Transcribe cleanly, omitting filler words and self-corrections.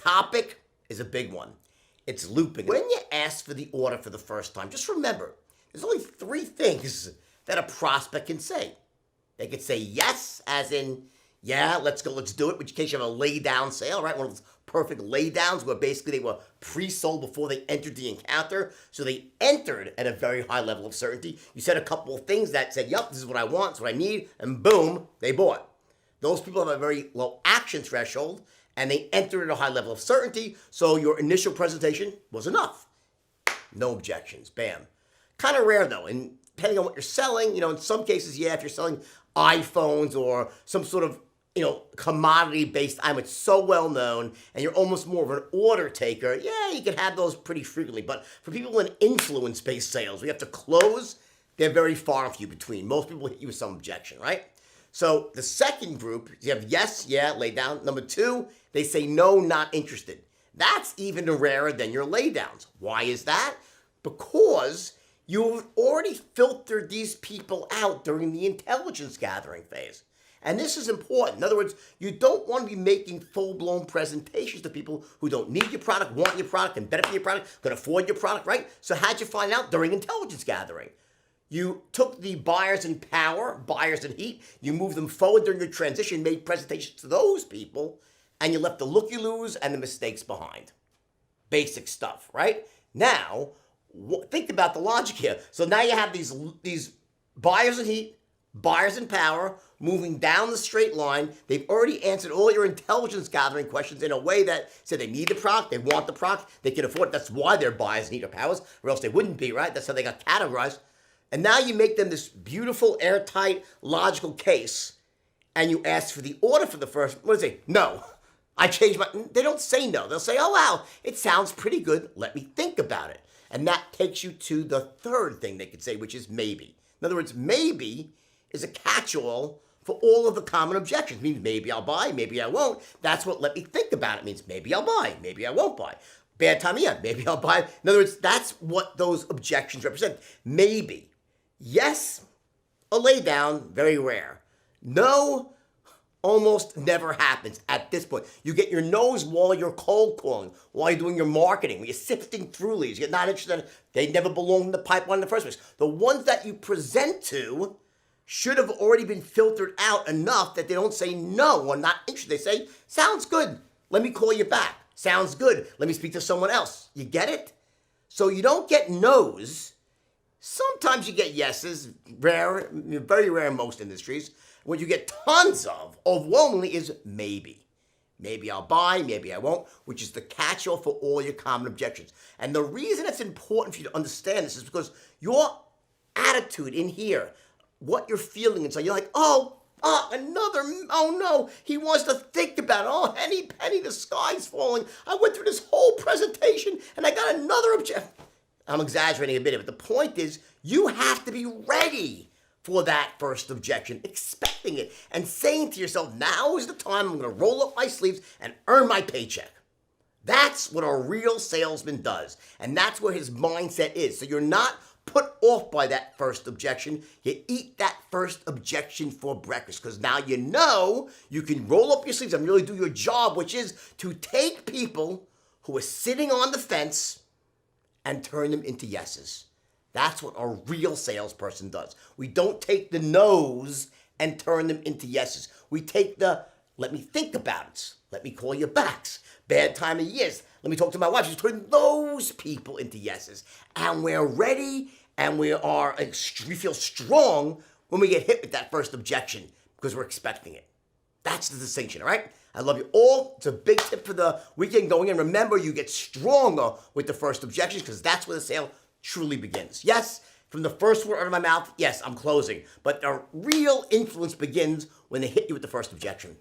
topic is a big one. It's looping. When you ask for the order for the first time, just remember, there's only 3 things that a prospect can say. They could say yes, as in, yeah, let's go, let's do it, which in case you have a lay-down sale, right? One of those perfect lay-downs where basically they were pre-sold before they entered the encounter. So they entered at a very high level of certainty. You said a couple of things that said, yep, this is what I want, this is what I need, and boom, they bought. Those people have a very low action threshold, and they entered at a high level of certainty, so your initial presentation was enough. No objections, bam. Kind of rare though, and depending on what you're selling, in some cases, yeah, if you're selling iPhones or some sort of, commodity-based item, it's so well known, and you're almost more of an order taker, yeah, you can have those pretty frequently. But for people in influence-based sales, we have to close, they're very far and few between. Most people hit you with some objection, right? So the second group, you have yes, yeah, lay down. Number 2, they say no, not interested. That's even rarer than your lay downs. Why is that? Because you've already filtered these people out during the intelligence gathering phase. And this is important. In other words, you don't want to be making full-blown presentations to people who don't need your product, want your product, can benefit your product, can afford your product, right? So how'd you find out? During intelligence gathering. You took the buyers in power, buyers in heat, you moved them forward during your transition, made presentations to those people, and you left the looky-loos and the mistakes behind. Basic stuff, right? Now, think about the logic here. So now you have these buyers in heat, buyers in power, moving down the straight line. They've already answered all your intelligence gathering questions in a way that said they need the product, they want the product, they can afford it. That's why they're buyers in heat or powers, or else they wouldn't be, right? That's how they got categorized. And now you make them this beautiful, airtight, logical case, and you ask for the order for the first, what do they say? No. I changed my, they don't say no. They'll say, oh, wow, it sounds pretty good. Let me think about it. And that takes you to the third thing they could say, which is maybe. In other words, maybe is a catch-all for all of the common objections. It means maybe I'll buy, maybe I won't. That's what let me think about it means. Maybe I'll buy, maybe I won't buy. Bad time, yeah, maybe I'll buy. In other words, that's what those objections represent. Maybe. Yes, a lay down, very rare. No, almost never happens at this point. You get your nose while you're cold calling, while you're doing your marketing, when you're sifting through leads. You're not interested in, they never belong in the pipeline in the first place. The ones that you present to should have already been filtered out enough that they don't say no or not interested. They say, sounds good, let me call you back. Sounds good, let me speak to someone else. You get it? So you don't get no's. Sometimes you get yeses, rare, very rare in most industries. What you get tons of, overwhelmingly, is maybe. Maybe I'll buy, maybe I won't, which is the catch-all for all your common objections. And the reason it's important for you to understand this is because your attitude in here, what you're feeling inside, you're like, oh, no, he wants to think about it. Oh, henny penny, the sky's falling. I went through this whole presentation and I got another objection. I'm exaggerating a bit, but the point is you have to be ready for that first objection, expecting it, and saying to yourself, now is the time I'm going to roll up my sleeves and earn my paycheck. That's what a real salesman does, and that's where his mindset is. So you're not put off by that first objection. You eat that first objection for breakfast, because now you know you can roll up your sleeves and really do your job, which is to take people who are sitting on the fence and turn them into yeses. That's what a real salesperson does. We don't take the no's and turn them into yeses. We take the, let me think about it. Let me call you backs. Bad time of years. Let me talk to my wife. She's turning those people into yeses. And we're ready and we feel strong when we get hit with that first objection because we're expecting it. That's the distinction, all right? I love you all. It's a big tip for the weekend going in. Remember, you get stronger with the first objections because that's where the sale truly begins. Yes, from the first word out of my mouth, yes, I'm closing. But the real influence begins when they hit you with the first objection.